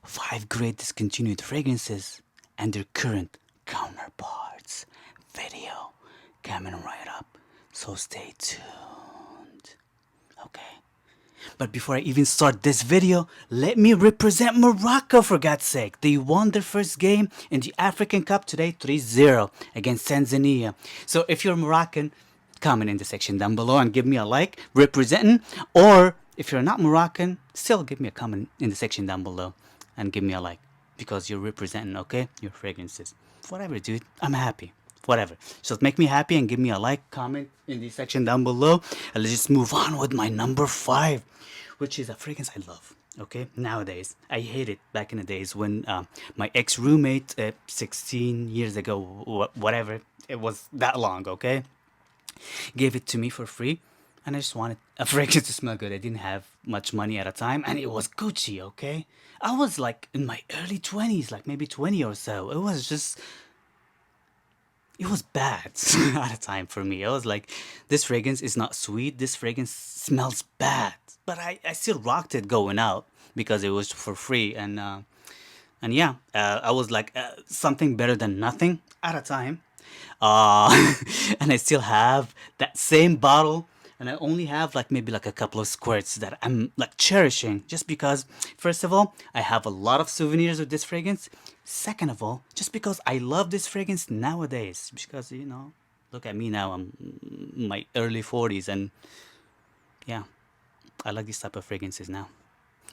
5 great discontinued fragrances and their current counterparts video coming right up. So stay tuned. Okay. But before I even start this video, let me represent Morocco for God's sake. They won their first game in the African Cup today 3-0 against Tanzania. So if you're Moroccan, comment in the section down below and give me a like representing. Or if you're not Moroccan, still give me a comment in the section down below and give me a like because you're representing, okay? Your fragrances. Whatever, dude. I'm happy. Whatever. Just make me happy and give me a like, comment in the section down below. And let's just move on with my number 5, which is a fragrance I love. Okay, nowadays I hate it. Back in the days when my ex-roommate, 16 years ago, whatever, it was that long. Okay, gave it to me for free, and I just wanted a fragrance to smell good. I didn't have much money at a time, and it was Gucci. Okay, I was like in my early 20s, like maybe 20 or so. It was bad at a time for me. I was like, this fragrance is not sweet. This fragrance smells bad. But I still rocked it going out because it was for free. And yeah, I was like, something better than nothing at a time. And I still have that same bottle. And I only have like maybe like a couple of squirts that I'm like cherishing just because, first of all, I have a lot of souvenirs with this fragrance. Second of all, just because I love this fragrance nowadays. Because, look at me now. I'm in my early 40s. And yeah, I like this type of fragrances now.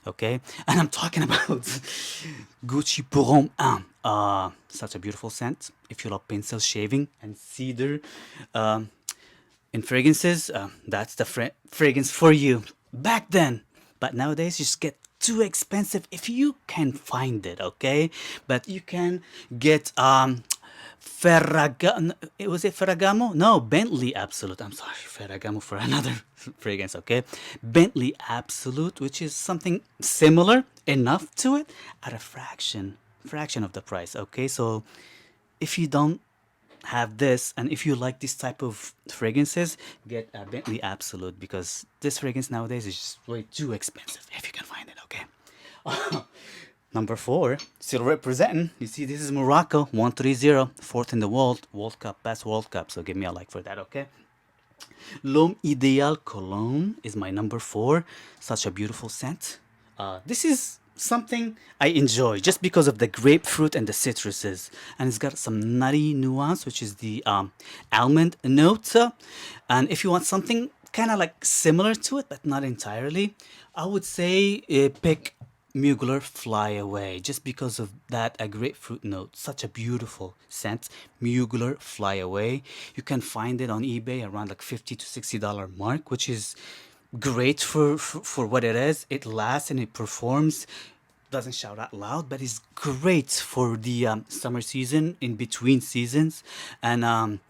Okay, and I'm talking about Gucci Pour Homme 1. Such a beautiful scent. If you love pencil shaving and cedar in fragrances, that's the fragrance for you back then. But nowadays, you just get too expensive if you can find it. Okay, but you can get Ferragamo. Was it Ferragamo? No, Bentley Absolute. I'm sorry, Ferragamo for another fragrance, okay? Bentley Absolute, which is something similar enough to it at a fraction of the price, okay? So if you don't have this and if you like this type of fragrances, get a Bentley Absolute because this fragrance nowadays is just way too expensive if you can find it, okay? Number 4, still representing. You see, this is Morocco, 1-3-0, fourth in the World Cup, best World Cup. So give me a like for that, okay? L'Homme Ideal Cologne is my number 4. Such a beautiful scent. This is something I enjoy just because of the grapefruit and the citruses. And it's got some nutty nuance, which is the almond note. And if you want something kind of like similar to it, but not entirely, I would say pick Mugler Fly Away just because of that a grapefruit note. Such a beautiful scent. Mugler Fly Away. You can find it on eBay around like $50 to $60 mark, which is great for what it is. It lasts and it performs. Doesn't shout out loud, but it's great for the summer season, in between seasons. And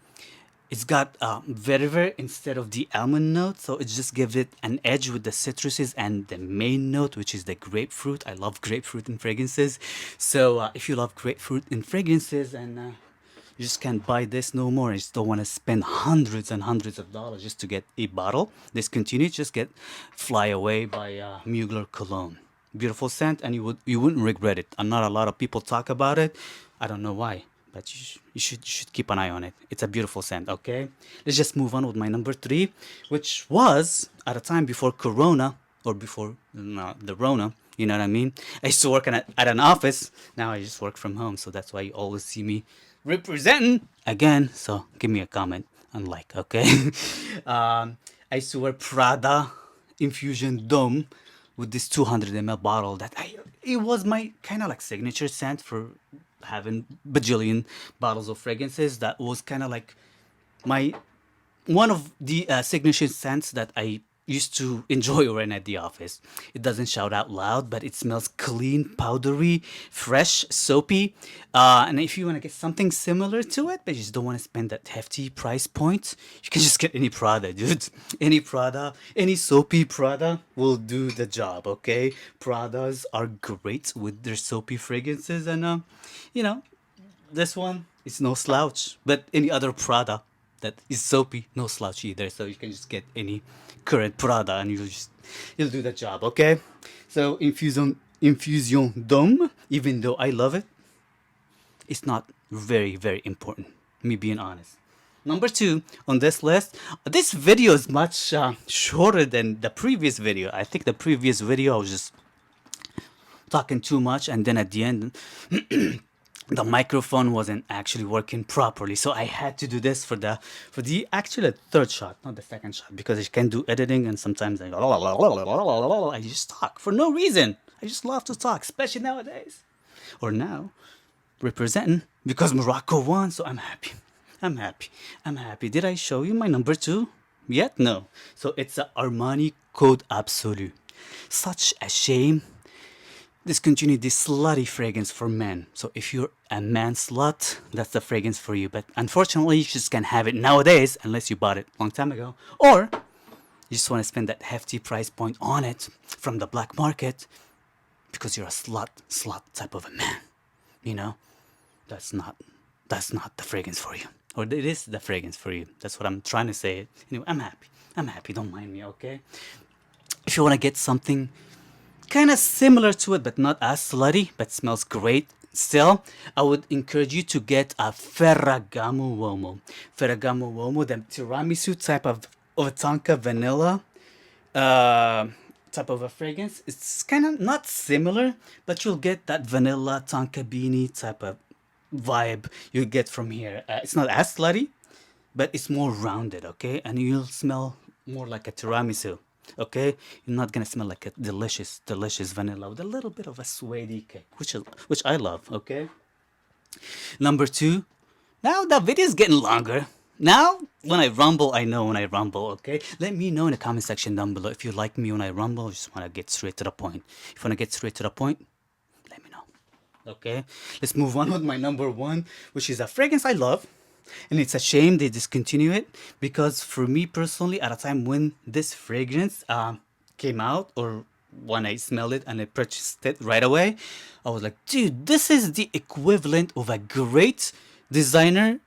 it's got vetiver instead of the almond note, so it just gives it an edge with the citruses and the main note, which is the grapefruit. I love grapefruit in fragrances. So if you love grapefruit in fragrances and you just can't buy this no more, you just don't want to spend hundreds and hundreds of dollars just to get a bottle, discontinued, just get Fly Away by Mugler Cologne. Beautiful scent, and you wouldn't regret it. And not a lot of people talk about it. I don't know why, but you should keep an eye on it. It's a beautiful scent, okay? Let's just move on with my number 3, which was at a time before Corona, or before the Rona, you know what I mean? I used to work at an office. Now I just work from home, so that's why you always see me representing again. So give me a comment and like, okay? I used to wear Prada Infusion Dome with this 200 ml bottle it was my kind of like signature scent for having bajillion bottles of fragrances. That was kind of like my one of the signature scents that I used to enjoy when at the office. It doesn't shout out loud, but it smells clean, powdery, fresh, soapy. And if you want to get something similar to it, but you just don't want to spend that hefty price point, you can just get any Prada, dude. Any Prada, any soapy Prada will do the job, okay? Pradas are great with their soapy fragrances, and this one is no slouch. But any other Prada that is soapy, no slouch either. So you can just get any current Prada and you'll do the job, okay? So infusion d'homme, even though I love it, it's not very, very important, me being honest. Number two on this list, this video is much shorter than the previous video. I think the previous video I was just talking too much, and then at the end, the microphone wasn't actually working properly, so I had to do this for the actually third shot, not the second shot, because I can do editing and sometimes I just talk for no reason. I just love to talk, especially nowadays, or now, representing because Morocco won, so I'm happy. I'm happy. I'm happy. Did I show you my number two yet? No. So it's a Armani Code Absolu. Such a shame. Discontinue this slutty fragrance for men. So if you're a man slut, that's the fragrance for you. But unfortunately, you just can't have it nowadays unless you bought it a long time ago. Or you just want to spend that hefty price point on it from the black market because you're a slut type of a man. You know, that's not the fragrance for you. Or it is the fragrance for you. That's what I'm trying to say. Anyway, I'm happy. I'm happy. Don't mind me, okay? If you want to get something kind of similar to it, but not as slutty, but smells great still, I would encourage you to get a Ferragamo Uomo. Ferragamo Uomo, the tiramisu type of tonka vanilla type of a fragrance. It's kind of not similar, but you'll get that vanilla tonka beanie type of vibe you get from here. It's not as slutty, but it's more rounded, okay? And you'll smell more like a tiramisu, okay? You're not gonna smell like a delicious vanilla with a little bit of a suede cake, which I love, okay? Number two. Now the video is getting longer. Now, when I rumble, I know when I rumble, okay? Let me know in the comment section down below if you like me when I rumble or just want to get straight to the point. If you want to get straight to the point, let me know. Okay, let's move on with my number one, which is a fragrance I love. And it's a shame they discontinue it because for me personally, at a time when this fragrance came out or when I smelled it and I purchased it right away, I was like, dude, this is the equivalent of a great designer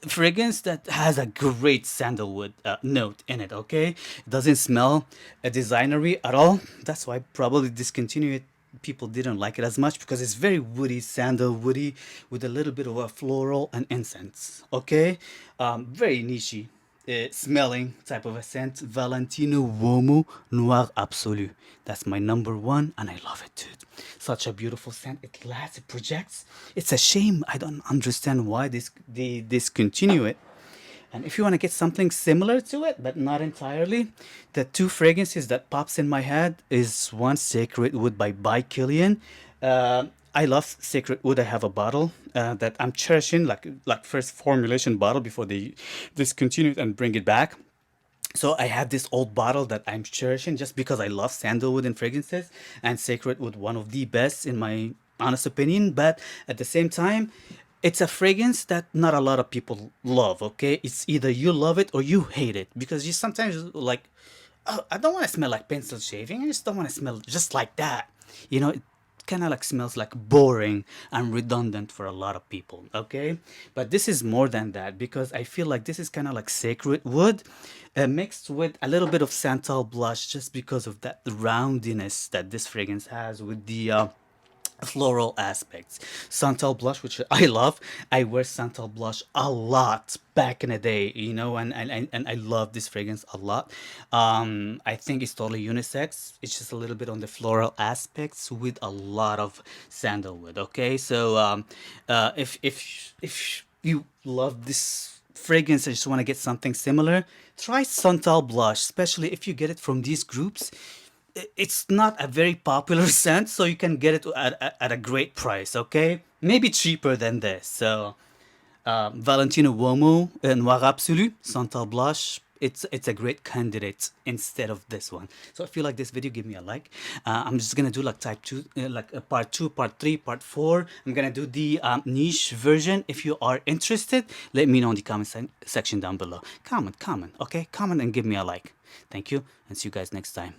fragrance that has a great sandalwood note in it, okay? It doesn't smell designery at all. That's why probably discontinue it. People didn't like it as much because it's very woody, sandalwoody, with a little bit of a floral and incense. Okay, very niche smelling type of a scent. Valentino Uomo Noir Absolu. That's my number one, and I love it, dude. Such a beautiful scent. It lasts. It projects. It's a shame. I don't understand why they discontinue it. And if you want to get something similar to it, but not entirely, the two fragrances that pops in my head is one Sacred Wood by Killian. I love Sacred Wood. I have a bottle that I'm cherishing, like first formulation bottle before they discontinue it and bring it back. So I have this old bottle that I'm cherishing just because I love sandalwood and fragrances, and Sacred Wood, one of the best in my honest opinion. But at the same time, it's a fragrance that not a lot of people love, okay? It's either you love it or you hate it because you sometimes like, oh, I don't want to smell like pencil shaving. I just don't want to smell just like that. You know, it kind of like smells like boring and redundant for a lot of people, okay? But this is more than that because I feel like this is kind of like Sacred Wood mixed with a little bit of Santal Blush just because of that roundiness that this fragrance has with the floral aspects. Santal blush, which I love. I wear Santal blush a lot back in the day, you know, and I love this fragrance a lot. I think it's totally unisex. It's just a little bit on the floral aspects with a lot of sandalwood. Okay, so if you love this fragrance and just want to get something similar, try Santal blush, especially if you get it from these groups. It's not a very popular scent, so you can get it at a great price, okay? Maybe cheaper than this. So, Valentino Uomo Noir Absolu, Santal Blush, it's a great candidate instead of this one. So if you like this video, give me a like. I'm just gonna do like type 2, part 2, part 3, part 4. I'm gonna do the niche version. If you are interested, let me know in the comment section down below. Comment, okay? Comment and give me a like. Thank you, and see you guys next time.